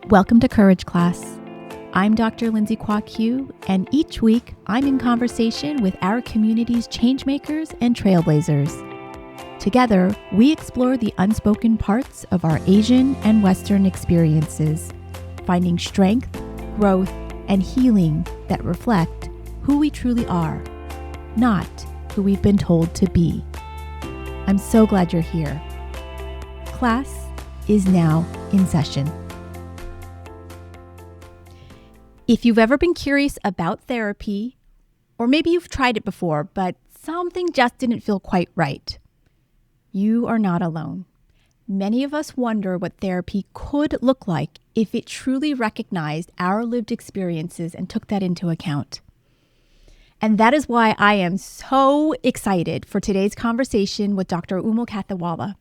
Welcome to Courage Class. I'm Dr. Lindsay Kwok Hugh, and each week I'm in conversation with our community's changemakers and trailblazers. Together, we explore the unspoken parts of our Asian and Western experiences, finding strength, growth, and healing that reflect who we truly are, not who we've been told to be. I'm so glad you're here. Class is now in session. If you've ever been curious about therapy, or maybe you've tried it before, but something just didn't feel quite right, you are not alone. Many of us wonder what therapy could look like if it truly recognized our lived experiences and took that into account. And that is why I am so excited for today's conversation with Dr. Ummul Kathawalla.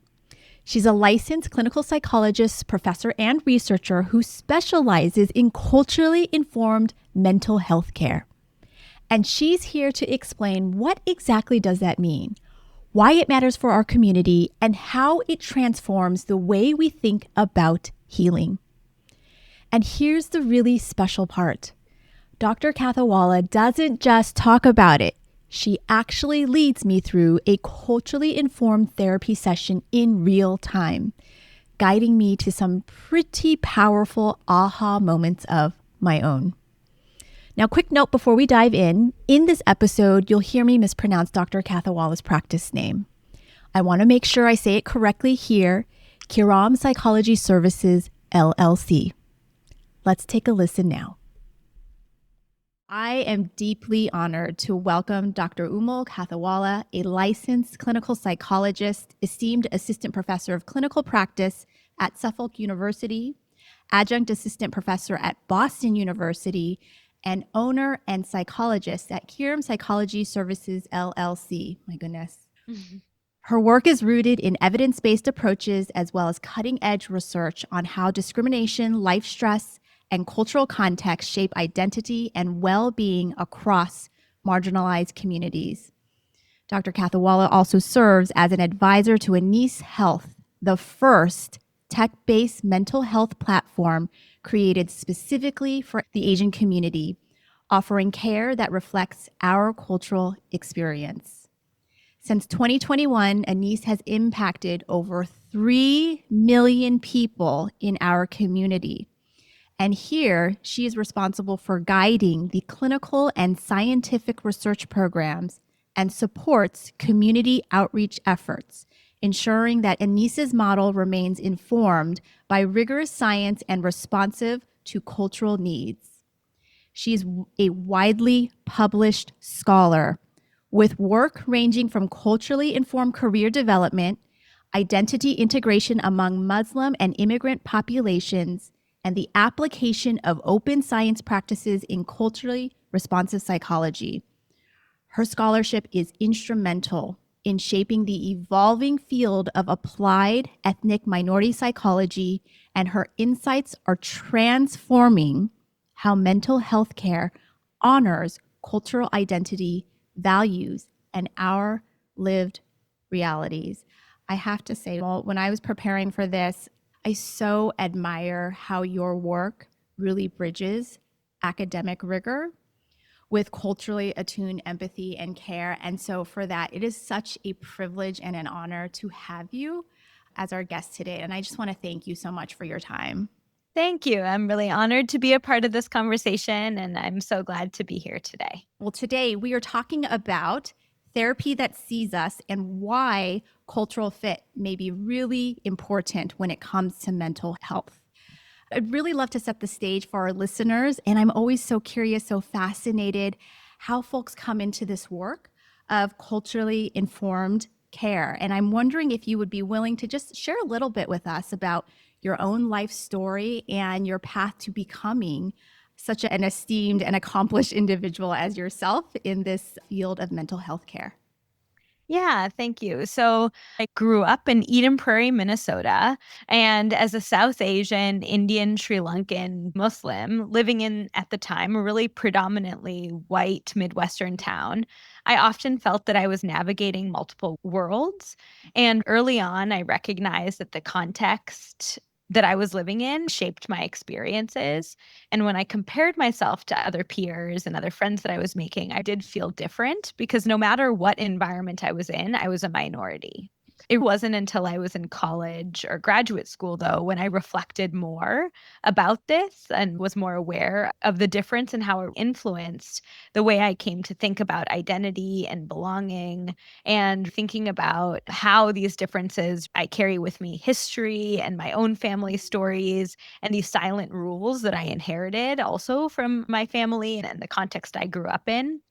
She's a licensed clinical psychologist, professor, and researcher who specializes in culturally informed mental health care. And she's here to explain what exactly does that mean, why it matters for our community, and how it transforms the way we think about healing. And here's the really special part. Dr. Kathawalla doesn't just talk about it. She actually leads me through a culturally informed therapy session in real time, guiding me to some pretty powerful aha moments of my own. Now, quick note before we dive in this episode, you'll hear me mispronounce Dr. Kathawalla's practice name. I want to make sure I say it correctly here, Kiram Psychology Services, LLC. Let's take a listen now. I am deeply honored to welcome Dr. Ummul Kathawalla, a licensed clinical psychologist, esteemed assistant professor of clinical practice at Suffolk University, adjunct assistant professor at Boston University, and owner and psychologist at Kiram Psychology Services, LLC. My goodness. Her work is rooted in evidence-based approaches as well as cutting-edge research on how discrimination, life stress, and cultural context shape identity and well-being across marginalized communities. Dr. Kathawalla also serves as an advisor to Untitled Health, the first tech-based mental health platform created specifically for the Asian community, offering care that reflects our cultural experience. Since 2021, Untitled has impacted over 3 million people in our community. And here, she is responsible for guiding the clinical and scientific research programs and supports community outreach efforts, ensuring that United's model remains informed by rigorous science and responsive to cultural needs. She's a widely published scholar with work ranging from culturally informed career development, identity integration among Muslim and immigrant populations, and the application of open science practices in culturally responsive psychology. Her scholarship is instrumental in shaping the evolving field of applied ethnic minority psychology, and her insights are transforming how mental health care honors cultural identity, values, and our lived realities. I have to say, when I was preparing for this, I so admire how your work really bridges academic rigor with culturally attuned empathy and care. And so for that, it is such a privilege and an honor to have you as our guest today. And I just want to thank you so much for your time. Thank you. I'm really honored to be a part of this conversation, and I'm so glad to be here today. Well, today we are talking about therapy that sees us and why cultural fit may be really important when it comes to mental health. I'd really love to set the stage for our listeners, and I'm always so curious, so fascinated how folks come into this work of culturally informed care. And I'm wondering if you would be willing to just share a little bit with us about your own life story and your path to becoming such an esteemed and accomplished individual as yourself in this field of mental health care. Yeah, thank you. So I grew up in Eden Prairie, Minnesota, and as a South Asian, Indian, Sri Lankan Muslim living in, at the time, a really predominantly white Midwestern town, I often felt that I was navigating multiple worlds. And early on, I recognized that the context that I was living in shaped my experiences. And when I compared myself to other peers and other friends that I was making, I did feel different because no matter what environment I was in, I was a minority. It wasn't until I was in college or graduate school, though, when I reflected more about this and was more aware of the difference and how it influenced the way I came to think about identity and belonging, and thinking about how these differences I carry with me history and my own family stories and these silent rules that I inherited also from my family and the context I grew up in.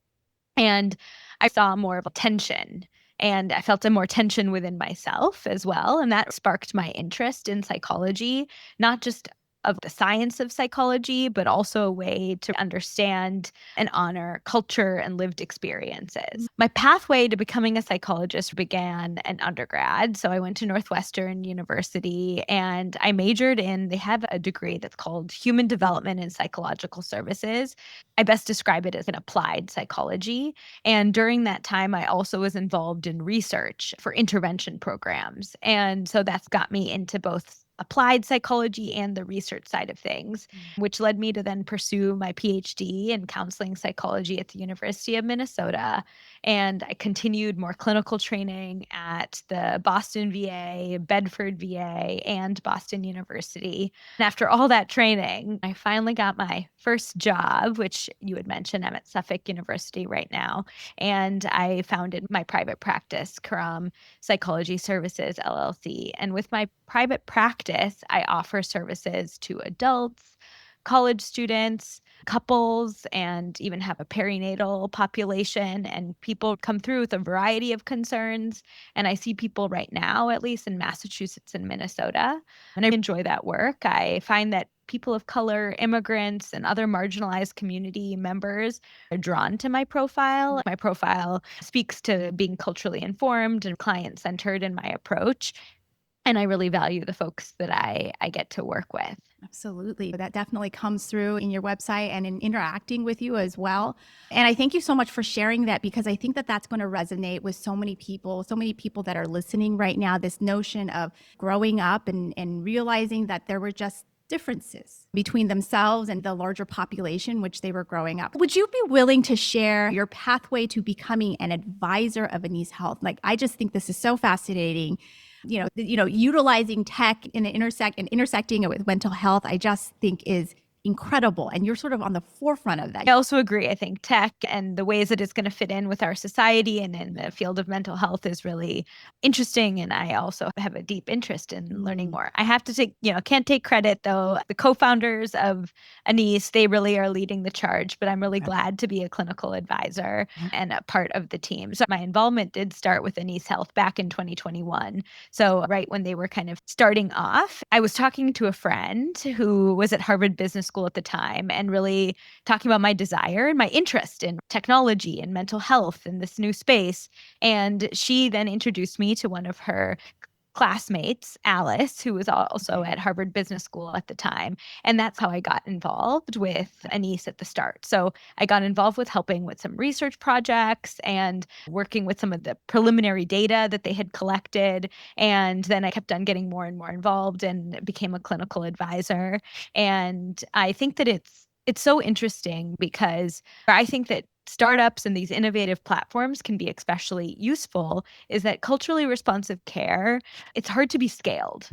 And I saw more of a tension, and I felt a more tension within myself as well. And that sparked my interest in psychology, not just of the science of psychology, but also a way to understand and honor culture and lived experiences. My pathway to becoming a psychologist began in undergrad. So I went to Northwestern University and I majored in, they have a degree that's called Human Development and Psychological Services. I best describe it as an applied psychology. And during that time, I also was involved in research for intervention programs. And so that's got me into both applied psychology and the research side of things, which led me to then pursue my PhD in counseling psychology at the University of Minnesota. And I continued more clinical training at the Boston VA, Bedford VA, and Boston University. And after all that training, I finally got my first job, which you had mentioned. I'm at Suffolk University right now. And I founded my private practice, Karam Psychology Services LLC. And with my private practice, I offer services to adults, college students, couples, and even have a perinatal population. And people come through with a variety of concerns. And I see people right now, at least in Massachusetts and Minnesota. And I enjoy that work. I find that people of color, immigrants, and other marginalized community members are drawn to my profile. My profile speaks to being culturally informed and client centered in my approach. And I really value the folks that I get to work with. Absolutely. That definitely comes through in your website and in interacting with you as well. And I thank you so much for sharing that, because I think that that's going to resonate with so many people that are listening right now. This notion of growing up and realizing that there were just differences between themselves and the larger population which they were growing up. Would you be willing to share your pathway to becoming an advisor of Anise Health? Like, I just think this is so fascinating. Utilizing tech and intersecting it with mental health, I just think is incredible. And you're sort of on the forefront of that. I also agree. I think tech and the ways that it's going to fit in with our society and in the field of mental health is really interesting. And I also have a deep interest in learning more. I have to can't take credit though. The co-founders of Anise, they really are leading the charge, but I'm really glad to be a clinical advisor and a part of the team. So my involvement did start with Anise Health back in 2021. So right when they were kind of starting off, I was talking to a friend who was at Harvard Business School at the time and really talking about my desire and my interest in technology and mental health in this new space. And she then introduced me to one of her classmates, Alice, who was also at Harvard Business School at the time. And that's how I got involved with Anise at the start. So I got involved with helping with some research projects and working with some of the preliminary data that they had collected. And then I kept on getting more and more involved and became a clinical advisor. And I think that it's so interesting because I think that startups and these innovative platforms can be especially useful is that culturally responsive care, it's hard to be scaled.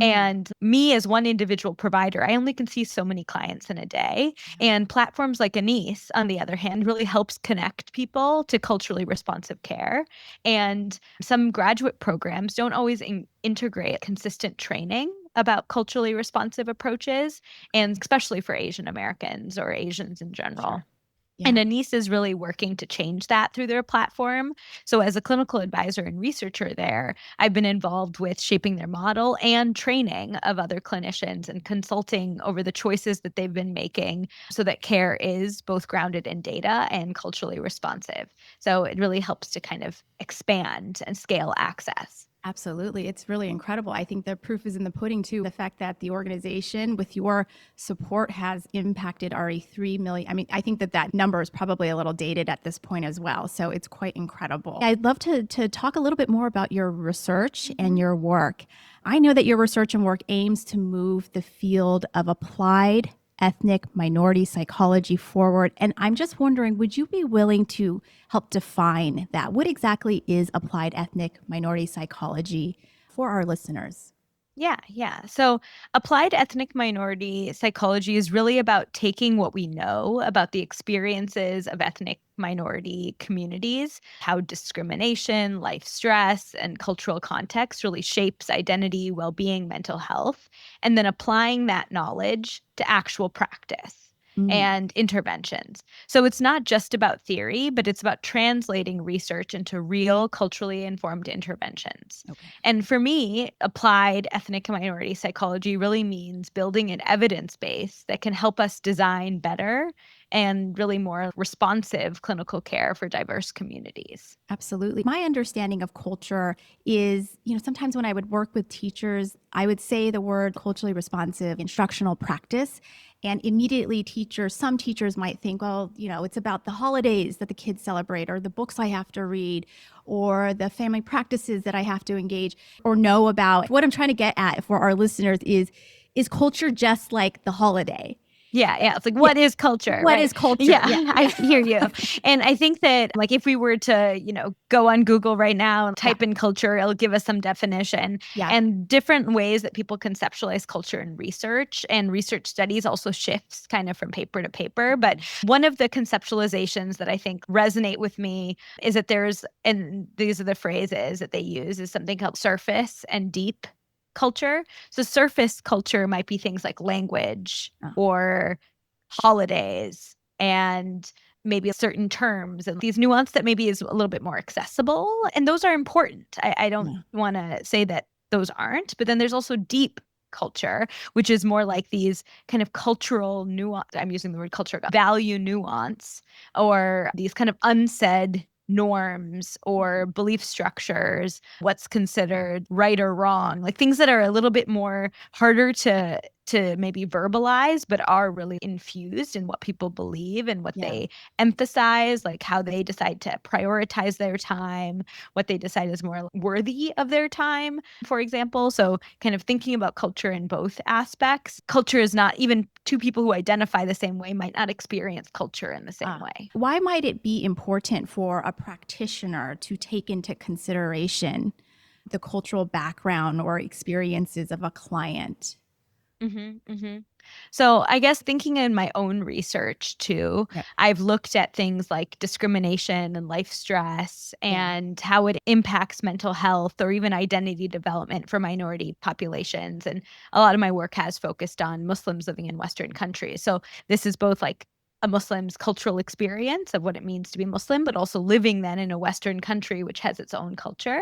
And me as one individual provider, I only can see so many clients in a day. And platforms like Anise, on the other hand, really helps connect people to culturally responsive care. And some graduate programs don't always integrate consistent training about culturally responsive approaches, and especially for Asian Americans or Asians in general. Sure. Yeah. And Anise is really working to change that through their platform. So as a clinical advisor and researcher there, I've been involved with shaping their model and training of other clinicians and consulting over the choices that they've been making so that care is both grounded in data and culturally responsive. So it really helps to kind of expand and scale access. Absolutely. It's really incredible. I think the proof is in the pudding, too. The fact that the organization, with your support, has impacted already 3 million. I mean, I think that that number is probably a little dated at this point as well. So it's quite incredible. I'd love to talk a little bit more about your research and your work. I know that your research and work aims to move the field of applied ethnic minority psychology forward. And I'm just wondering, would you be willing to help define that? What exactly is applied ethnic minority psychology for our listeners? Yeah. So applied ethnic minority psychology is really about taking what we know about the experiences of ethnic minority communities, how discrimination, life stress, and cultural context really shapes identity, well being, mental health, and then applying that knowledge to actual practice Mm, and interventions. So it's not just about theory, but it's about translating research into real culturally informed interventions. okay. And for me, applied ethnic minority psychology really means building an evidence base that can help us design better and really more responsive clinical care for diverse communities. Absolutely. My understanding of culture is, sometimes when I would work with teachers, I would say the word culturally responsive instructional practice. And immediately some teachers might think, well, it's about the holidays that the kids celebrate, or the books I have to read, or the family practices that I have to engage or know about. What I'm trying to get at for our listeners is culture just like the holiday? Yeah. It's like, Yeah. what is culture, What right? is culture? Yeah, Yeah. I hear you. And I think that, like, if we were to, go on Google right now and Yeah. type in culture, it'll give us some definition Yeah. and different ways that people conceptualize culture in research. And research studies also shifts kind of from paper to paper. But one of the conceptualizations that I think resonate with me is that and these are the phrases that they use, is something called surface and deep culture. So surface culture might be things like language Oh, or holidays and maybe certain terms and these nuance that maybe is a little bit more accessible. And those are important. I don't yeah. want to say that those aren't, but then there's also deep culture, which is more like these kind of cultural nuance. I'm using the word culture, value nuance, or these kind of unsaid norms or belief structures, what's considered right or wrong, like things that are a little bit more harder to maybe verbalize, but are really infused in what people believe and what Yeah. they emphasize, like how they decide to prioritize their time, what they decide is more worthy of their time, for example. So, kind of thinking about culture in both aspects. Culture is not, even two people who identify the same way might not experience culture in the same way. Why might it be important for a practitioner to take into consideration the cultural background or experiences of a client? Mhm. So I guess thinking in my own research too, Yep. I've looked at things like discrimination and life stress Yeah. and how it impacts mental health or even identity development for minority populations. And a lot of my work has focused on Muslims living in Western countries. So this is both like a Muslim's cultural experience of what it means to be Muslim, but also living then in a Western country which has its own culture.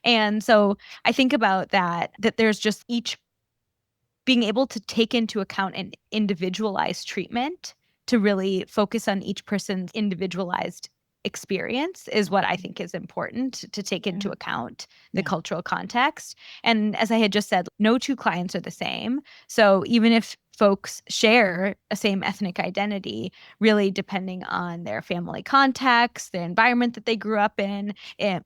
And so I think about that there's just each being able to take into account an individualized treatment to really focus on each person's individualized experience is what I think is important to take Yeah. into account the Yeah. cultural context. And as I had just said, no two clients are the same. So even if folks share a same ethnic identity, really depending on their family context, the environment that they grew up in,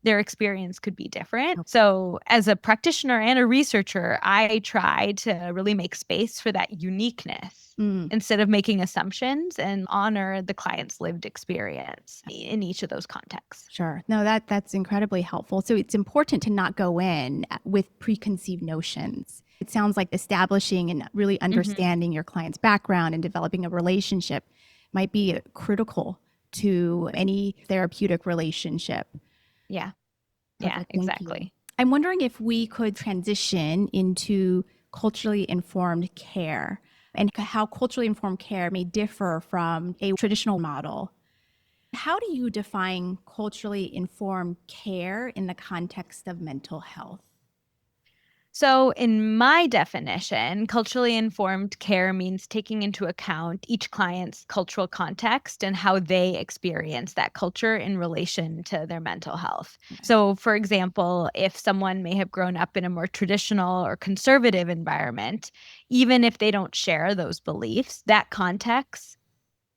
their experience could be different. Oh, So, as a practitioner and a researcher, I try to really make space for that uniqueness mm, instead of making assumptions and honor the client's lived experience in each of those contexts. sure. No, that's incredibly helpful. So it's important to not go in with preconceived notions. It sounds like establishing and really Hmm. understanding your client's background and developing a relationship might be critical to any therapeutic relationship. Yeah. Yeah, Perfect. Thank you. exactly. I'm wondering if we could transition into culturally informed care and how culturally informed care may differ from a traditional model. How do you define culturally informed care in the context of mental health? So, in my definition, culturally informed care means taking into account each client's cultural context and how they experience that culture in relation to their mental health. So, for example, if someone may have grown up in a more traditional or conservative environment, even if they don't share those beliefs, that context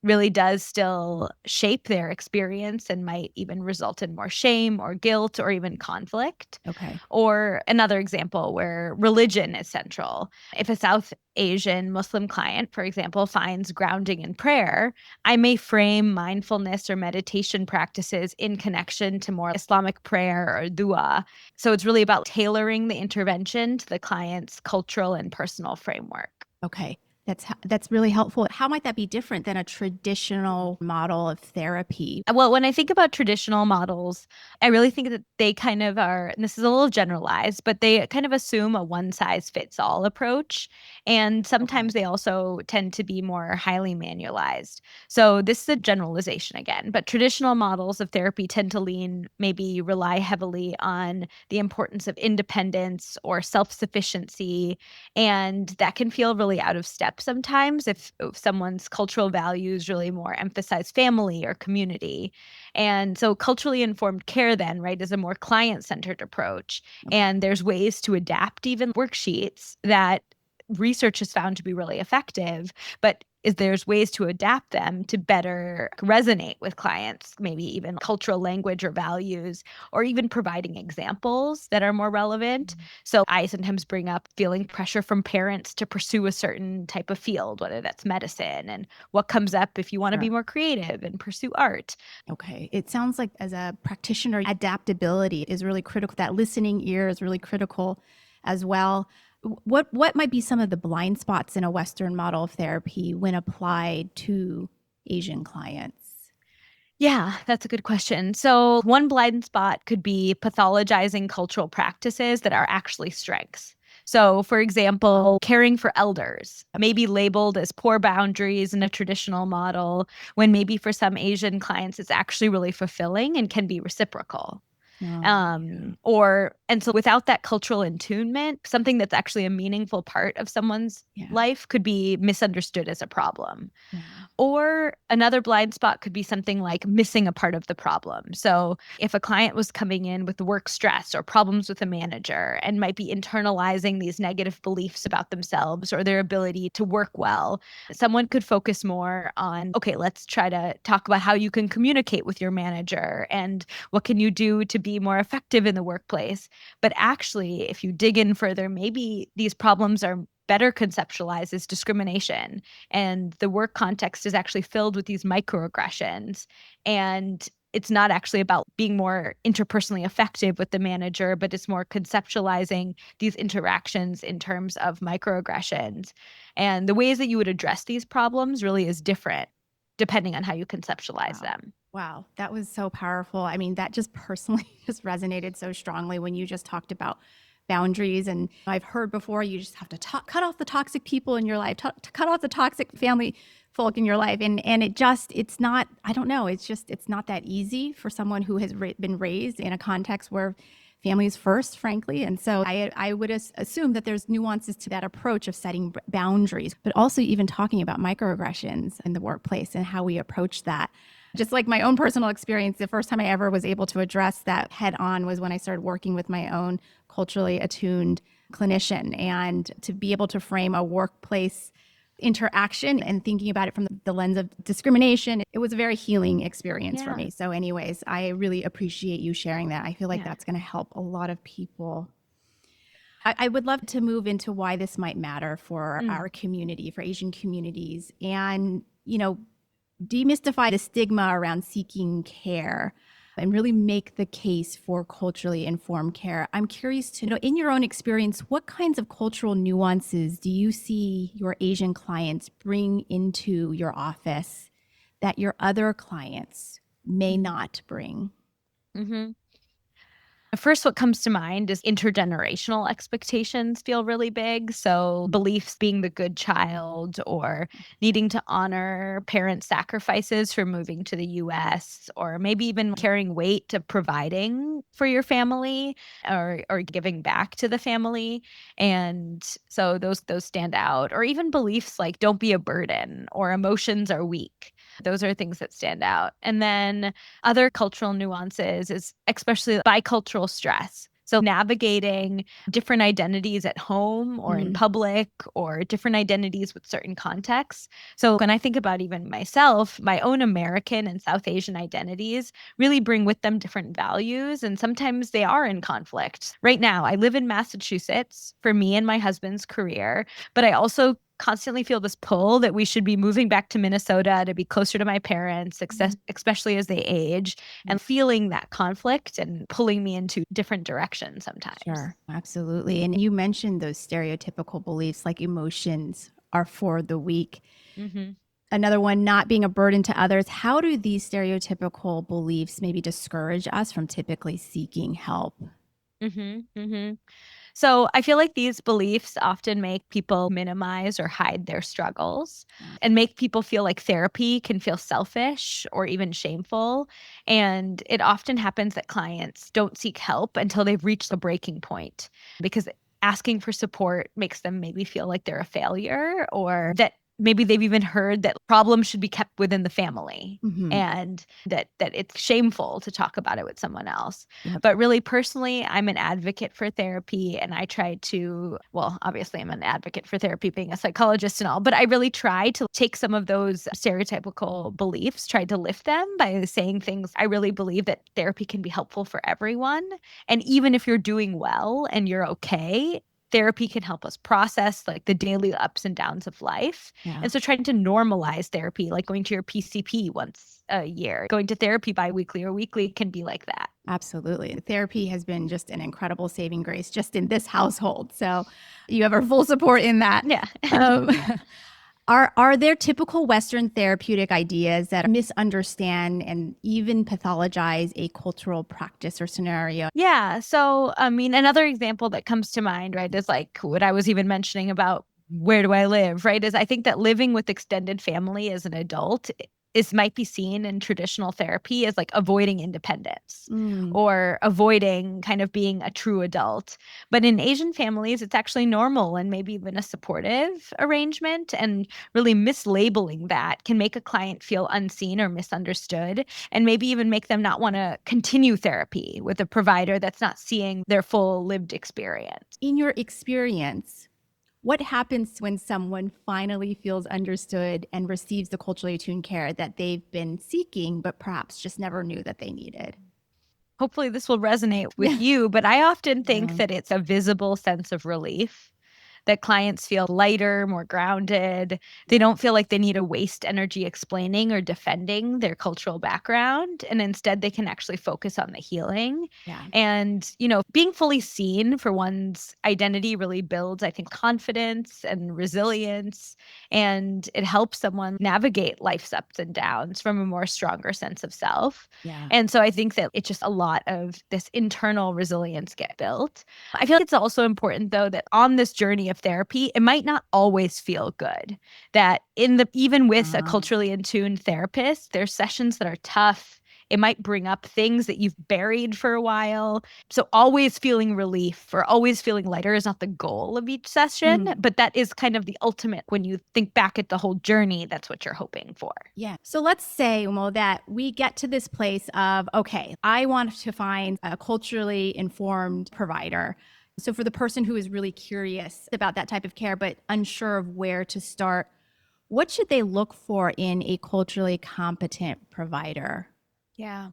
really does still shape their experience and might even result in more shame or guilt or even conflict. Okay. Or another example where religion is central. If a South Asian Muslim client, for example, finds grounding in prayer, I may frame mindfulness or meditation practices in connection to more Islamic prayer or dua. So it's really about tailoring the intervention to the client's cultural and personal framework. Okay. That's really helpful. How might that be different than a traditional model of therapy? Well, when I think about traditional models, I really think that they kind of are, and this is a little generalized, but they kind of assume a one size fits all approach. And Okay. sometimes they also tend to be more highly manualized. So this is a generalization again, but traditional models of therapy tend to maybe rely heavily on the importance of independence or self sufficiency. And that can feel really out of step sometimes if someone's cultural values really more emphasize family or community. And so culturally informed care then, right, is a more client-centered approach. Okay. And there's ways to adapt even worksheets that research has found to be really effective, but there's ways to adapt them to better resonate with clients, maybe even cultural language or values, or even providing examples that are more relevant. So I sometimes bring up feeling pressure from parents to pursue a certain type of field, whether that's medicine, and what comes up if you want to be Sure. more creative and pursue art. Okay. It sounds like as a practitioner, adaptability is really critical. That listening ear is really critical as well. What might be some of the blind spots in a Western model of therapy when applied to Asian clients? Yeah, that's a good question. So, one blind spot could be pathologizing cultural practices that are actually strengths. So, for example, caring for elders may be labeled as poor boundaries in a traditional model, when maybe for some Asian clients, it's actually really fulfilling and can be reciprocal. Oh, yeah. And so without that cultural attunement, something that's actually a meaningful part of someone's Yeah. life could be misunderstood as a problem. Wow. Or another blind spot could be something like missing a part of the problem. So, if a client was coming in with work stress or problems with a manager and might be internalizing these negative beliefs about themselves or their ability to work well, someone could focus more on, okay, let's try to talk about how you can communicate with your manager and what can you do to be more effective in the workplace. But actually, if you dig in further, maybe these problems are better conceptualized as discrimination, and the work context is actually filled with these microaggressions, and it's not actually about being more interpersonally effective with the manager, but it's more conceptualizing these interactions in terms of microaggressions. And the ways that you would address these problems really is different depending on how you conceptualize Wow. them. Wow. That was so powerful. I mean, that just personally just resonated so strongly when you just talked about boundaries. And I've heard before you just have to cut off the toxic people in your life, to cut off the toxic family folk in your life. And it's not, I don't know, it's not that easy for someone who has been raised in a context where family is first, frankly. And so I would assume that there's nuances to that approach of setting boundaries, but also even talking about microaggressions in the workplace and how we approach that. Just like my own personal experience, the first time I ever was able to address that head on was when I started working with my own culturally attuned clinician. And to be able to frame a workplace interaction and thinking about it from the lens of discrimination, it was a very healing experience for Yeah. me. So, anyways, I really appreciate you sharing that. I feel like Yeah. that's going to help a lot of people. I would love to move into why this might matter for Mm. our community, for Asian communities, and, demystify the stigma around seeking care and really make the case for culturally informed care. I'm curious to know, in your own experience, what kinds of cultural nuances do you see your Asian clients bring into your office that your other clients may not bring? Mhm. First, what comes to mind is intergenerational expectations feel really big. So, beliefs being the good child or needing to honor parent sacrifices for moving to the US, or maybe even carrying weight of providing for your family or giving back to the family. And so those stand out. Or even beliefs like don't be a burden or emotions are weak. Those are things that stand out. And then other cultural nuances is especially bicultural stress. So navigating different identities at home or in public or different identities with certain contexts. So when I think about even myself, my own American and South Asian identities really bring with them different values, and sometimes they are in conflict. Right now, I live in Massachusetts for me and my husband's career, but I also constantly feel this pull that we should be moving back to Minnesota to be closer to my parents, especially as they age, and feeling that conflict and pulling me into different directions sometimes. Sure, absolutely. And you mentioned those stereotypical beliefs like emotions are for the weak. Another one, not being a burden to others. How do these stereotypical beliefs maybe discourage us from typically seeking help? So I feel like these beliefs often make people minimize or hide their struggles and make people feel like therapy can feel selfish or even shameful. And it often happens that clients don't seek help until they've reached a breaking point, because asking for support makes them maybe feel like they're a failure, or that maybe they've even heard that problems should be kept within the family and that it's shameful to talk about it with someone else. But really, personally, I'm an advocate for therapy, and I try to, well, obviously I'm an advocate for therapy being a psychologist and all, but I really try to take some of those stereotypical beliefs, try to lift them by saying things. I really believe that therapy can be helpful for everyone. And even if you're doing well and you're okay, therapy can help us process like the daily ups and downs of life. And so trying to normalize therapy, like going to your PCP once a year, going to therapy biweekly or weekly, can be like that. Absolutely. Therapy has been just an incredible saving grace just in this household. So you have our full support in that. Yeah. Are there typical Western therapeutic ideas that misunderstand and even pathologize a cultural practice or scenario? Yeah. So, I mean, another example that comes to mind, right, is like what I was even mentioning about where do I live, right? Is I think that living with extended family as an adult is might be seen in traditional therapy as like avoiding independence or avoiding kind of being a true adult. But in Asian families, it's actually normal and maybe even a supportive arrangement. And really mislabeling that can make a client feel unseen or misunderstood, and maybe even make them not want to continue therapy with a provider that's not seeing their full lived experience. In your experience, what happens when someone finally feels understood and receives the culturally attuned care that they've been seeking, but perhaps just never knew that they needed? Hopefully, this will resonate with you, but I often think that it's a visible sense of relief, that clients feel lighter, more grounded. They don't feel like they need to waste energy explaining or defending their cultural background. And instead, they can actually focus on the healing. And, being fully seen for one's identity really builds, I think, confidence and resilience. And it helps someone navigate life's ups and downs from a more stronger sense of self. And so I think that it's just a lot of this internal resilience get built. I feel like it's also important, though, that on this journey of therapy, it might not always feel good. That even with a culturally attuned therapist, there's sessions that are tough. It might bring up things that you've buried for a while. So always feeling relief or always feeling lighter is not the goal of each session, but that is kind of the ultimate. When you think back at the whole journey, that's what you're hoping for. Yeah. So let's say, Ummul, that we get to this place of, okay, I want to find a culturally informed provider. So for the person who is really curious about that type of care, but unsure of where to start, what should they look for in a culturally competent provider? Yeah.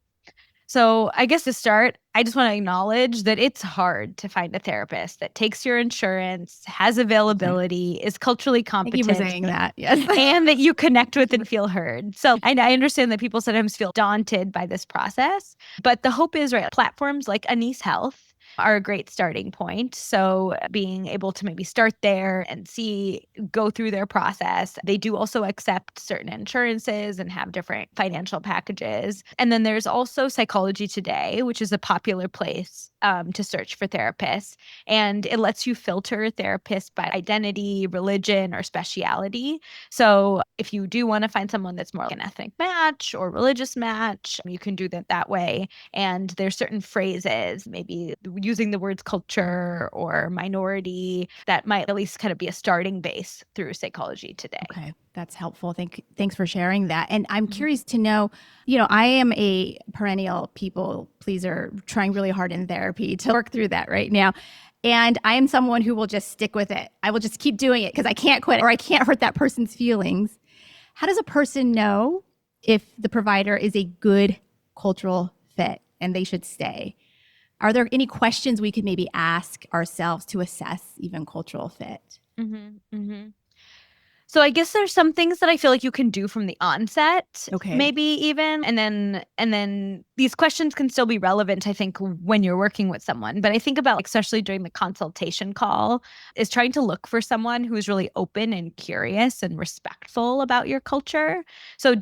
So I guess to start, I just want to acknowledge that it's hard to find a therapist that takes your insurance, has availability, is culturally competent. Thank you for saying that. Yes. And that you connect with and feel heard. So I understand that people sometimes feel daunted by this process, but the hope is, right, platforms like Anise Health are a great starting point. So being able to maybe start there and go through their process. They do also accept certain insurances and have different financial packages. And then there's also Psychology Today, which is a popular place to search for therapists. And it lets you filter therapists by identity, religion, or speciality. So if you do want to find someone that's more like an ethnic match or religious match, you can do that way. And there's certain phrases, maybe using the words culture or minority, that might at least kind of be a starting base through Psychology Today. Okay, that's helpful. Thanks for sharing that. And I'm curious to know, I am a perennial people pleaser, trying really hard in therapy to work through that right now. And I am someone who will just stick with it. I will just keep doing it because I can't quit or I can't hurt that person's feelings. How does a person know if the provider is a good cultural fit and they should stay? Are there any questions we could maybe ask ourselves to assess even cultural fit? So I guess there's some things that I feel like you can do from the onset, Okay. maybe even, and then these questions can still be relevant, I think, when you're working with someone. But I think about, especially during the consultation call, is trying to look for someone who's really open and curious and respectful about your culture. So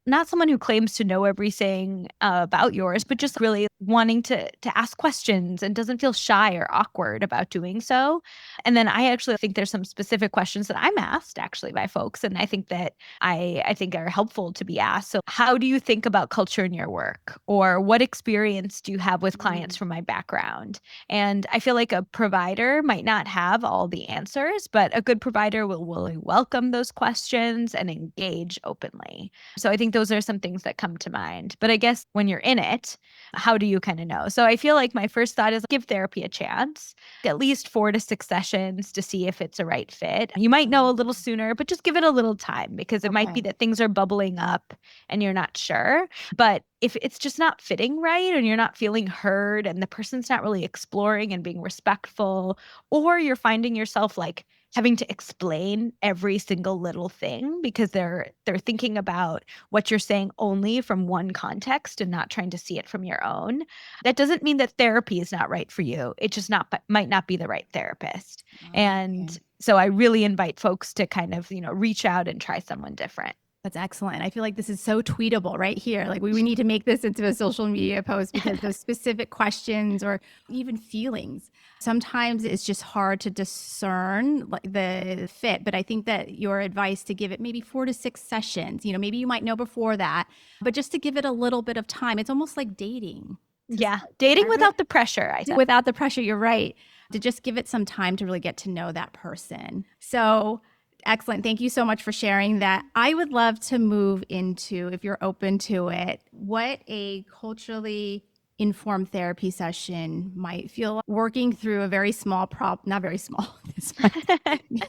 not someone who claims to know everything about yours, but just really wanting to ask questions and doesn't feel shy or awkward about doing so. And then I actually think there's some specific questions that I'm asked actually by folks, and I think that I think are helpful to be asked. So, how do you think about culture in your work, or what experience do you have with clients from my background? And I feel like a provider might not have all the answers, but a good provider will really welcome those questions and engage openly. So I think those are some things that come to mind. But I guess when you're in it, how do you kind of know? So I feel like my first thought is give therapy a chance, at least 4 to 6 sessions to see if it's a right fit. You might know a little sooner, but just give it a little time because it might be that things are bubbling up and you're not sure. But if it's just not fitting right and you're not feeling heard and the person's not really exploring and being respectful, or you're finding yourself like having to explain every single little thing because they're thinking about what you're saying only from one context and not trying to see it from your own, that doesn't mean that therapy is not right for you. It just might not be the right therapist. And so I really invite folks to kind of, reach out and try someone different. That's excellent. I feel like this is so tweetable right here. Like we need to make this into a social media post because those specific questions or even feelings, sometimes it's just hard to discern like the fit. But I think that your advice to give it maybe 4 to 6 sessions, maybe you might know before that, but just to give it a little bit of time. It's almost like dating. Yeah. Dating without the pressure, I think. Without the pressure, you're right. To just give it some time to really get to know that person. So excellent. Thank you so much for sharing that. I would love to move into, if you're open to it, what a culturally informed therapy session might feel like working through a very small problem, not very small.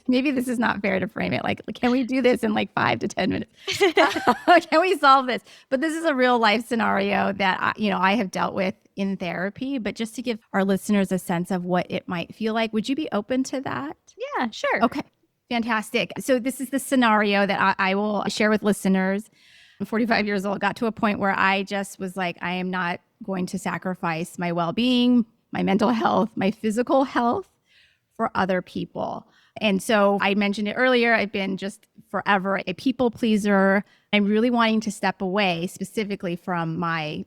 Maybe this is not fair to frame it. Like, can we do this in like 5 to 10 minutes? Can we solve this? But this is a real life scenario that, I have dealt with in therapy, but just to give our listeners a sense of what it might feel like, would you be open to that? Yeah, sure. Okay. Fantastic. So this is the scenario that I will share with listeners. I'm 45 years old, got to a point where I just was like, I am not going to sacrifice my well-being, my mental health, my physical health for other people. And so I mentioned it earlier, I've been just forever a people pleaser. I'm really wanting to step away specifically from my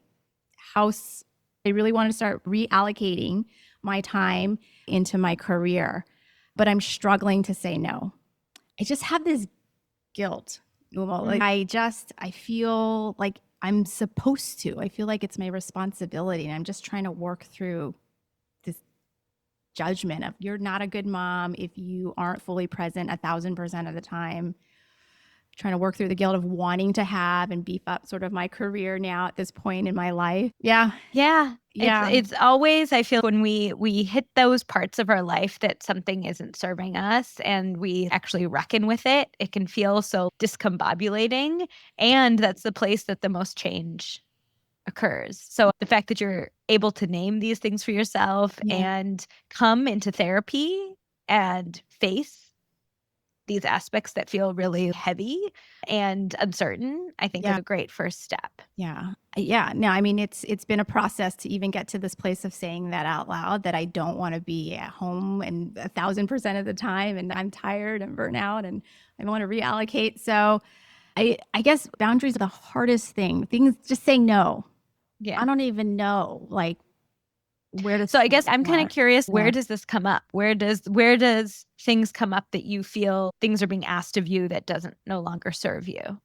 house. I really want to start reallocating my time into my career, but I'm struggling to say no. I just have this guilt. Like I feel like I'm supposed to. I feel like it's my responsibility. And I'm just trying to work through this judgment of you're not a good mom if you aren't fully present 1,000% of the time. Trying to work through the guilt of wanting to have and beef up sort of my career now at this point in my life. Yeah. It's always, I feel, when we hit those parts of our life that something isn't serving us and we actually reckon with it, it can feel so discombobulating. And that's the place that the most change occurs. So the fact that you're able to name these things for yourself and come into therapy and face these aspects that feel really heavy and uncertain, I think is a great first step. Yeah. Yeah, no, I mean it's been a process to even get to this place of saying that out loud, that I don't want to be at home and 1,000% of the time, and I'm tired and burnt out and I want to reallocate. So I guess boundaries are the hardest thing. Things just saying no. I Yeah. don't even know like where to So I guess I'm kind of start. curious, Yeah. where does this come up? Where does things come up that you feel things are being asked of you that doesn't no longer serve you?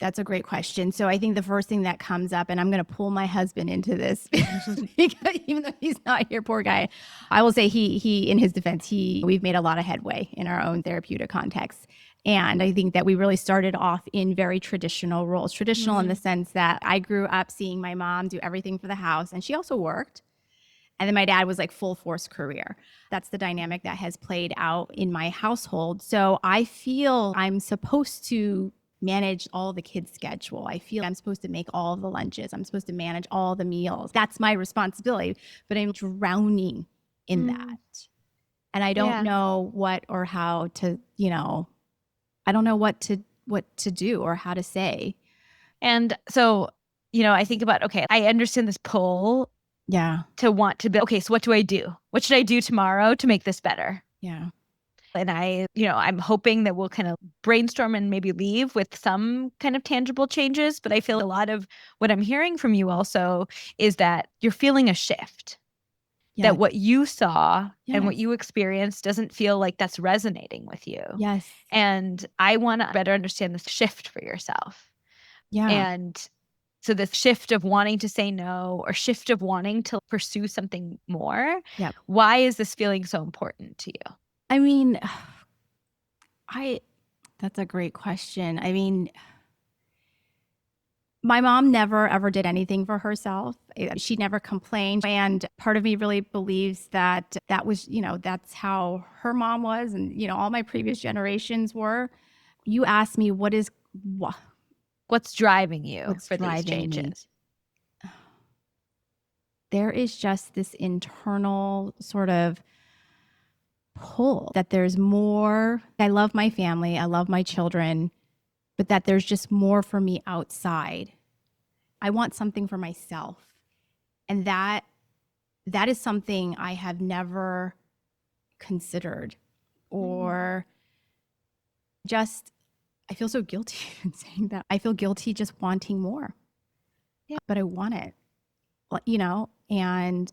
That's a great question. So I think the first thing that comes up, and I'm going to pull my husband into this, because even though he's not here, poor guy, I will say he in his defense, we've made a lot of headway in our own therapeutic context. And I think that we really started off in very traditional roles, traditional in the sense that I grew up seeing my mom do everything for the house, and she also worked. And then my dad was like full force career. That's the dynamic that has played out in my household. So I feel I'm supposed to manage all the kids' schedule. I feel I'm supposed to make all the lunches. I'm supposed to manage all the meals. That's my responsibility, but I'm drowning in Mm, that. And I don't yeah. know what or how to, I don't know what to do or how to say. And so, I think about, okay, I understand this pull Yeah. to want to be, okay, so what do I do? What should I do tomorrow to make this better? Yeah. And I'm hoping that we'll kind of brainstorm and maybe leave with some kind of tangible changes. But I feel a lot of what I'm hearing from you also is that you're feeling a shift, Yeah. that what you saw and what Yes. you experienced doesn't feel like that's resonating with you. Yes. And I want to better understand this shift for yourself. Yeah. And so this shift of wanting to say no or shift of wanting to pursue something more, Yep. why is this feeling so important to you? I mean, I that's a great question. I mean, my mom never ever did anything for herself. She never complained. And part of me really believes that that was, that's how her mom was. And, all my previous generations were. You asked me, What's driving you what's for these driving me? changes? There is just this internal sort of pull that there's more. I love my family. I love my children, but that there's just more for me outside. I want something for myself. And that is something I have never considered, or just I feel so guilty in saying that. I feel guilty just wanting more. Yeah. But I want it. And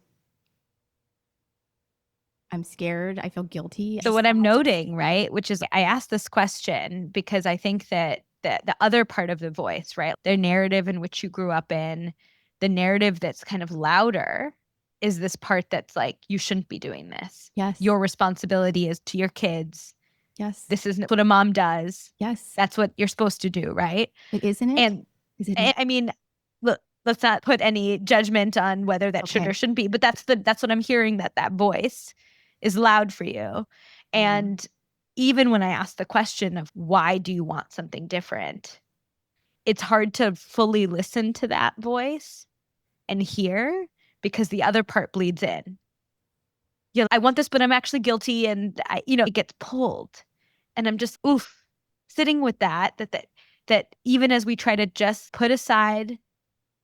I'm scared. I feel guilty. So what I'm noting, right, which is I asked this question because I think that the other part of the voice, right, the narrative in which you grew up in, the narrative that's kind of louder is this part that's like, you shouldn't be doing this. Yes. Your responsibility is to your kids. Yes. This isn't what a mom does. Yes. That's what you're supposed to do, right? But isn't it? And Is it not? I mean, look, let's not put any judgment on whether that should Okay. or shouldn't be, but that's what I'm hearing, that voice is loud for you. Yeah. And even when I ask the question of why do you want something different, it's hard to fully listen to that voice and hear because the other part bleeds in. Yeah, I want this, but I'm actually guilty, and it gets pulled. And I'm just sitting with that even as we try to just put aside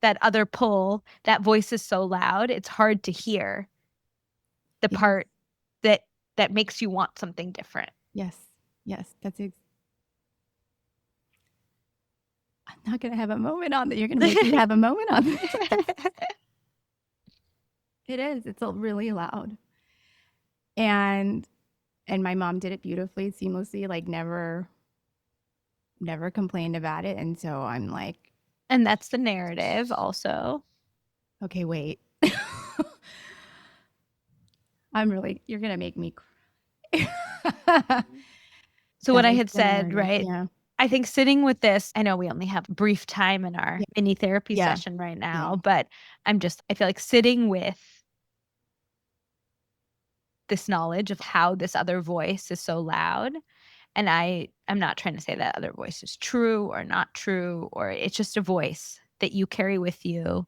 that other pull, that voice is so loud, it's hard to hear the It is. part that makes you want something different. Yes. Yes. I'm not going to have a moment on that. You're going to make me have a moment on this. It is. It's really loud. And my mom did it beautifully, seamlessly, like never complained about it. And so I'm like, And that's the narrative also. okay, wait. You're going to make me cry. So what That I is had the said, narrative. right? Yeah. I think sitting with this, I know we only have brief time in our Yeah. mini therapy Yeah. session right now, Yeah. but I feel like sitting with this knowledge of how this other voice is so loud. And I'm not trying to say that other voice is true or not true, or it's just a voice that you carry with you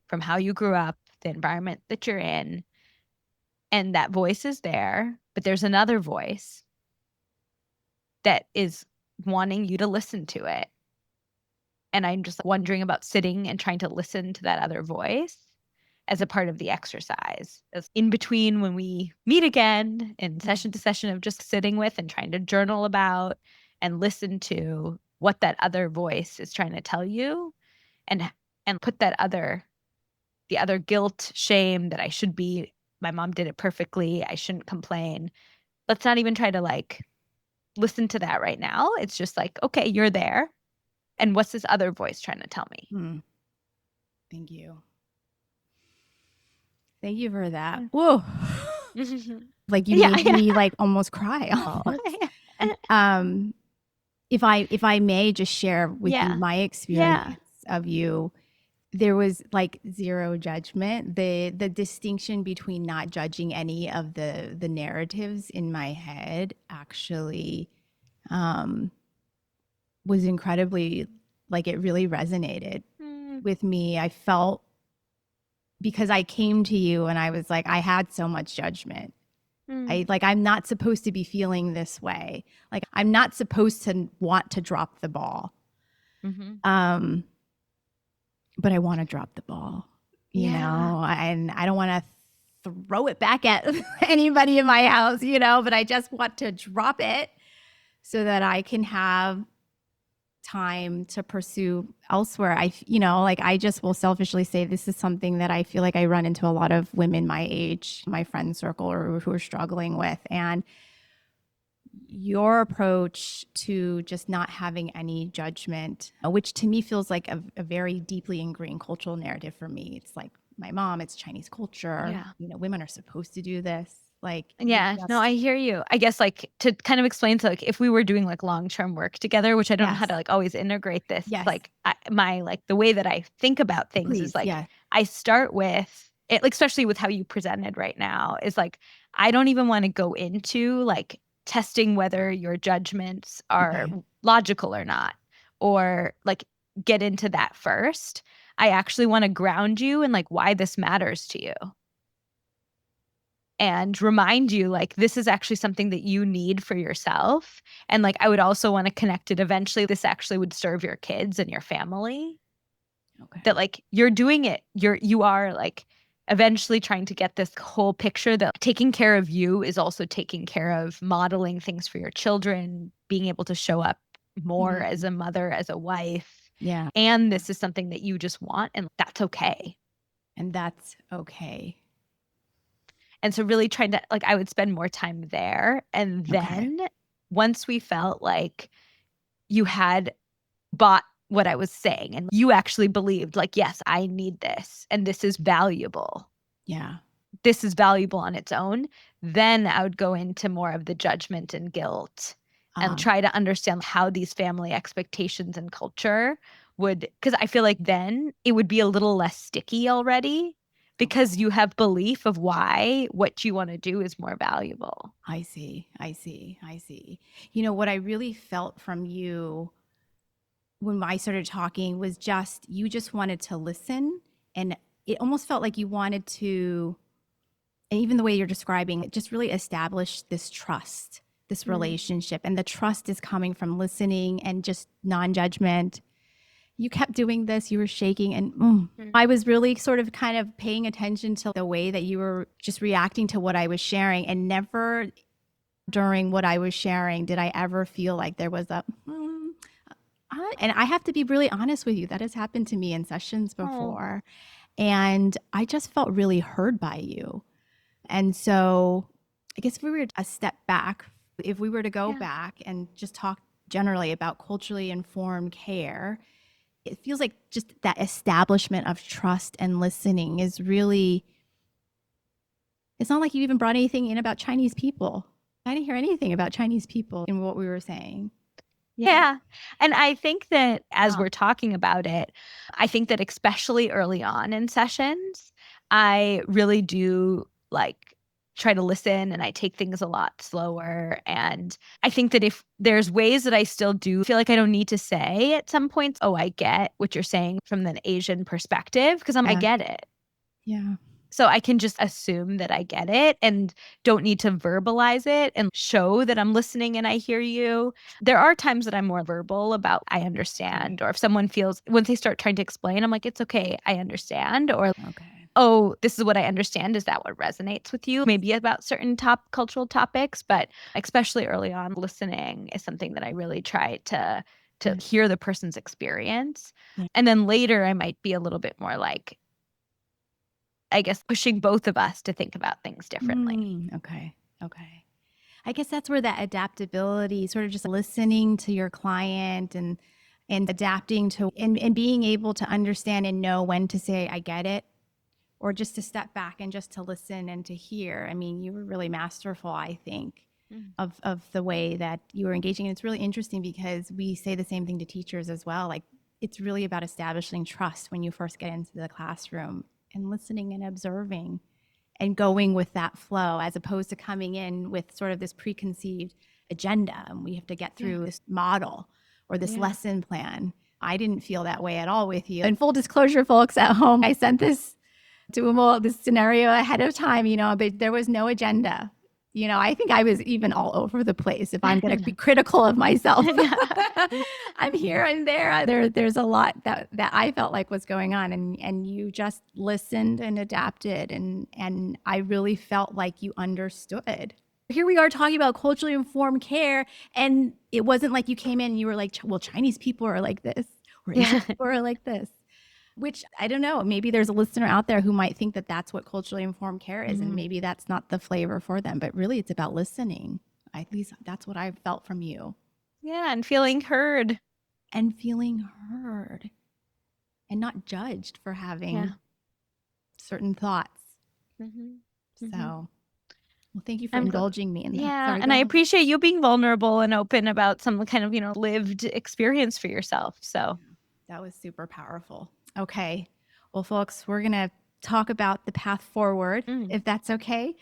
from how you grew up, the environment that you're in. And that voice is there, but there's another voice that is wanting you to listen to it. And I'm just wondering about sitting and trying to listen to that other voice as a part of the exercise. As in between when we meet again in session to session of just sitting with and trying to journal about and listen to what that other voice is trying to tell you, and put that the other guilt, shame that I should be, my mom did it perfectly, I shouldn't complain. Let's not even try to like listen to that right now. It's just like, okay, you're there. And what's this other voice trying to tell me? Thank you. Thank you for that. Whoa. Like you made me like almost cry. If I may just share with you my experience of you, there was like zero judgment. The distinction between not judging any of the narratives in my head actually was incredibly, like, it really resonated with me. I felt, because I came to you and I was like, I had so much judgment. I'm not supposed to be feeling this way. Like, I'm not supposed to want to drop the ball. But I want to drop the ball, you know, and I don't want to throw it back at anybody in my house, you know, but I just want to drop it so that I can have time to pursue elsewhere. I just will selfishly say this is something that I feel like I run into a lot of women my age, my friend circle, or who are struggling with. And your approach to just not having any judgment, which to me feels like a very deeply ingrained cultural narrative for me. It's like my mom, it's Chinese culture. You know, women are supposed to do this. No, I hear you. I guess like to kind of explain, so like if we were doing like long-term work together, which I don't know how to like always integrate this, like the way that I think about things is like, I start with it, like, especially with how you presented right now, is like, I don't even want to go into like testing whether your judgments are logical or not, or like get into that first. I actually want to ground you in like why this matters to you. And remind you, like, this is actually something that you need for yourself. And like, I would also want to connect it eventually. This actually would serve your kids and your family. That like, you're doing it. You are like eventually trying to get this whole picture that taking care of you is also taking care of modeling things for your children, being able to show up more as a mother, as a wife. And this is something that you just want, and that's okay. And that's okay. And so really trying to, like, I would spend more time there. And then once we felt like you had bought what I was saying and you actually believed, like, yes, I need this and this is valuable. This is valuable on its own. Then I would go into more of the judgment and guilt and try to understand how these family expectations and culture would, because I feel like then it would be a little less sticky already. Because you have belief of why what you want to do is more valuable. I see. You know, what I really felt from you when I started talking was just, you just wanted to listen. And it almost felt like you wanted to, and even the way you're describing it, just really establish this trust, this relationship. And the trust is coming from listening and just non-judgment. You kept doing this, you were shaking, and I was really sort of kind of paying attention to the way that you were just reacting to what I was sharing. And never during what I was sharing did I ever feel like there was a, and I have to be really honest with you, that has happened to me in sessions before. And I just felt really heard by you. And so I guess if we were a step back, if we were to go back and just talk generally about culturally informed care, it feels like just that establishment of trust and listening is really, it's not like you even brought anything in about Chinese people. I didn't hear anything about Chinese people in what we were saying. And I think that as we're talking about it, I think that especially early on in sessions, I really do like try to listen, and I take things a lot slower. And I think that if there's ways that I still do feel like I don't need to say at some points, oh, I get what you're saying from the Asian perspective, because I get it. So I can just assume that I get it and don't need to verbalize it and show that I'm listening and I hear you. There are times that I'm more verbal about I understand, or if someone feels, once they start trying to explain, I'm like, it's okay, I understand. Or, Okay. oh, this is what I understand. Is that what resonates with you? Maybe about certain cultural topics, but especially early on, listening is something that I really try to hear the person's experience. Yeah. And then later I might be a little bit more like, I guess, pushing both of us to think about things differently. Okay. Okay. I guess that's where that adaptability, sort of just listening to your client and adapting to and being able to understand and know when to say I get it, or just to step back and just to listen and to hear. I mean, you were really masterful, I think, Mm. of the way that you were engaging. And it's really interesting because we say the same thing to teachers as well. Like, it's really about establishing trust when you first get into the classroom and listening and observing and going with that flow, as opposed to coming in with sort of this preconceived agenda and we have to get through this model or this lesson plan. I didn't feel that way at all with you. And full disclosure, folks at home, I sent this to Ummul, this scenario ahead of time, but there was no agenda. I think I was even all over the place, if I'm going to be critical of myself. I'm here and there. There's a lot that I felt like was going on, and you just listened and adapted, and I really felt like you understood. Here we are talking about culturally informed care, and it wasn't like you came in and you were like, well, Chinese people are like this, or Asian people are like this. Which, I don't know, maybe there's a listener out there who might think that that's what culturally informed care is, and maybe that's not the flavor for them, but really it's about listening. At least that's what I felt from you. Yeah, and feeling heard. And feeling heard and not judged for having certain thoughts. So, well, thank you for indulging me in that. Yeah, and I appreciate you being vulnerable and open about some kind of, lived experience for yourself. So that was super powerful. Okay. Well, folks, we're going to talk about the path forward, if that's okay,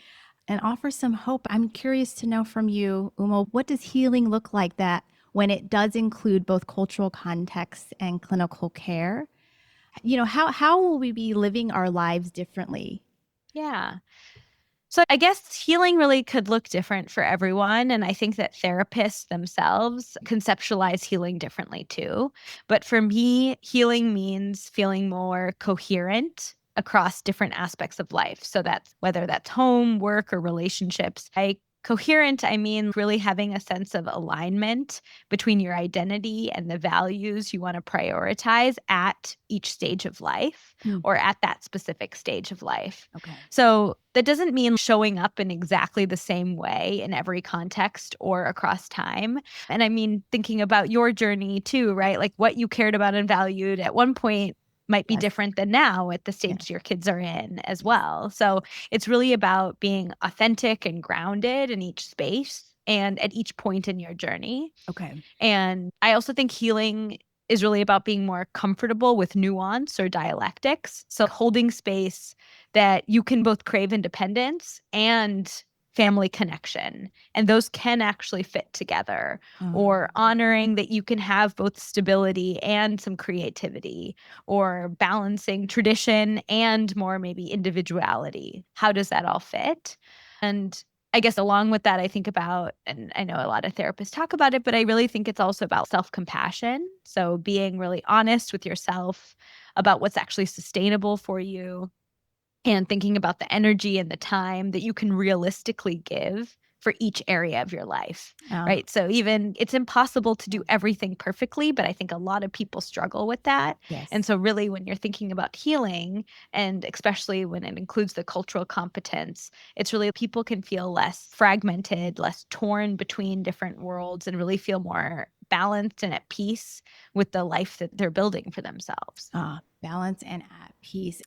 and offer some hope. I'm curious to know from you, Ummul, what does healing look like that when it does include both cultural contexts and clinical care? How will we be living our lives differently? yeah. So I guess healing really could look different for everyone. And I think that therapists themselves conceptualize healing differently too. But for me, healing means feeling more coherent across different aspects of life. So that's whether that's home, work, or relationships. Coherent, I mean really having a sense of alignment between your identity and the values you want to prioritize at each stage of life or at that specific stage of life. Okay. So that doesn't mean showing up in exactly the same way in every context or across time. And I mean, thinking about your journey too, right? Like what you cared about and valued at one point might be different than now at the stage your kids are in as well. So it's really about being authentic and grounded in each space and at each point in your journey. Okay. And I also think healing is really about being more comfortable with nuance or dialectics. So holding space that you can both crave independence and family connection. And those can actually fit together, or honoring that you can have both stability and some creativity, or balancing tradition and more maybe individuality. How does that all fit? And I guess along with that, I think about, and I know a lot of therapists talk about it, but I really think it's also about self-compassion. So being really honest with yourself about what's actually sustainable for you, and thinking about the energy and the time that you can realistically give for each area of your life, right? So even it's impossible to do everything perfectly, but I think a lot of people struggle with that. Yes. And so really when you're thinking about healing, and especially when it includes the cultural competence, it's really people can feel less fragmented, less torn between different worlds, and really feel more balanced and at peace with the life that they're building for themselves. Balance and at peace.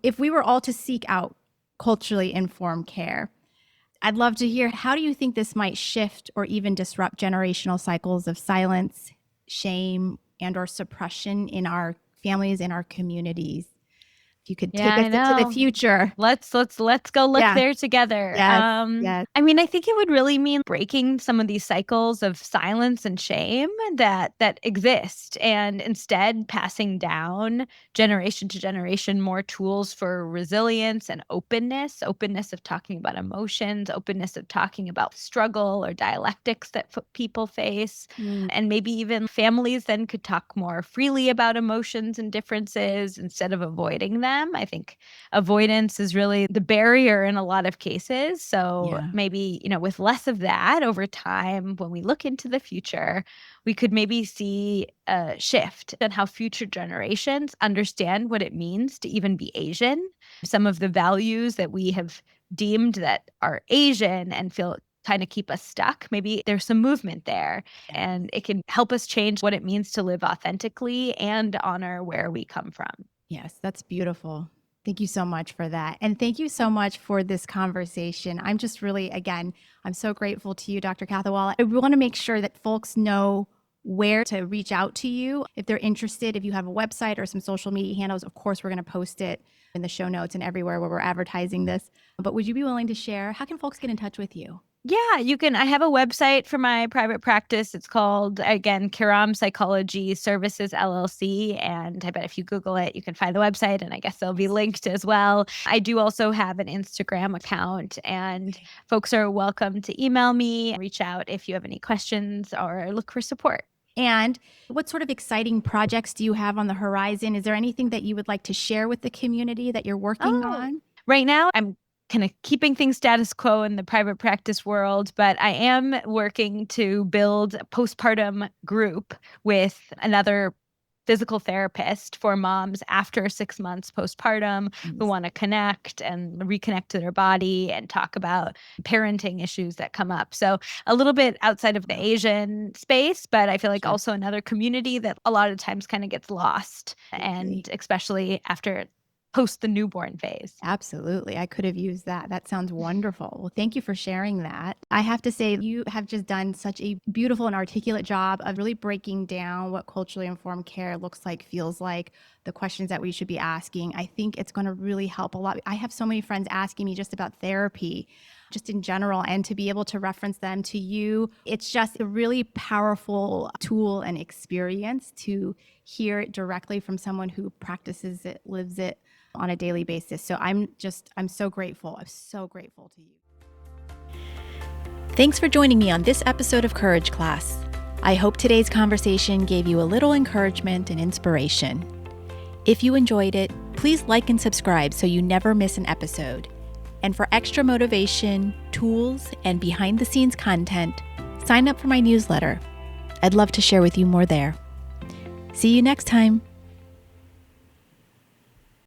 If we were all to seek out culturally informed care, I'd love to hear, how do you think this might shift or even disrupt generational cycles of silence, shame, and or suppression in our families, in our communities? you could Yeah, take I us into the know. future. Let's go look Yeah. there together. Yes. Yes. I mean, I think it would really mean breaking some of these cycles of silence and shame that exist, and instead passing down generation to generation more tools for resilience and openness of talking about emotions, openness of talking about struggle or dialectics that people face. Mm, And maybe even families then could talk more freely about emotions and differences instead of avoiding them. I think avoidance is really the barrier in a lot of cases. So yeah. maybe, with less of that over time, when we look into the future, we could maybe see a shift in how future generations understand what it means to even be Asian. Some of the values that we have deemed that are Asian and feel kind of keep us stuck. Maybe there's some movement there, Yeah. and it can help us change what it means to live authentically and honor where we come from. Yes, that's beautiful. Thank you so much for that. And thank you so much for this conversation. I'm just really, again, I'm so grateful to you, Dr. Kathawalla. I want to make sure that folks know where to reach out to you if they're interested. If you have a website or some social media handles, of course, we're going to post it in the show notes and everywhere where we're advertising this. But would you be willing to share? How can folks get in touch with you? Yeah, you can. I have a website for my private practice. It's called, again, Kiram Psychology Services LLC. And I bet if you Google it, you can find the website, and I guess they'll be linked as well. I do also have an Instagram account, and Okay. folks are welcome to email me, reach out if you have any questions or look for support. And what sort of exciting projects do you have on the horizon? Is there anything that you would like to share with the community that you're working Oh, on? right now I'm kind of keeping things status quo in the private practice world, but I am working to build a postpartum group with another physical therapist for moms after 6 months postpartum who want to connect and reconnect to their body and talk about parenting issues that come up. So a little bit outside of the Wow. Asian space, but I feel like Sure. also another community that a lot of times kind of gets lost, Absolutely. and especially after post the newborn phase. Absolutely. I could have used that. That sounds wonderful. Well, thank you for sharing that. I have to say, you have just done such a beautiful and articulate job of really breaking down what culturally informed care looks like, feels like, the questions that we should be asking. I think it's going to really help a lot. I have so many friends asking me just about therapy, just in general, and to be able to reference them to you, it's just a really powerful tool and experience to hear it directly from someone who practices it, lives it on a daily basis. So I'm so grateful. I'm so grateful to you. Thanks for joining me on this episode of Courage Class. I hope today's conversation gave you a little encouragement and inspiration. If you enjoyed it, please like and subscribe so you never miss an episode. And for extra motivation, tools, and behind the scenes content, sign up for my newsletter. I'd love to share with you more there. See you next time.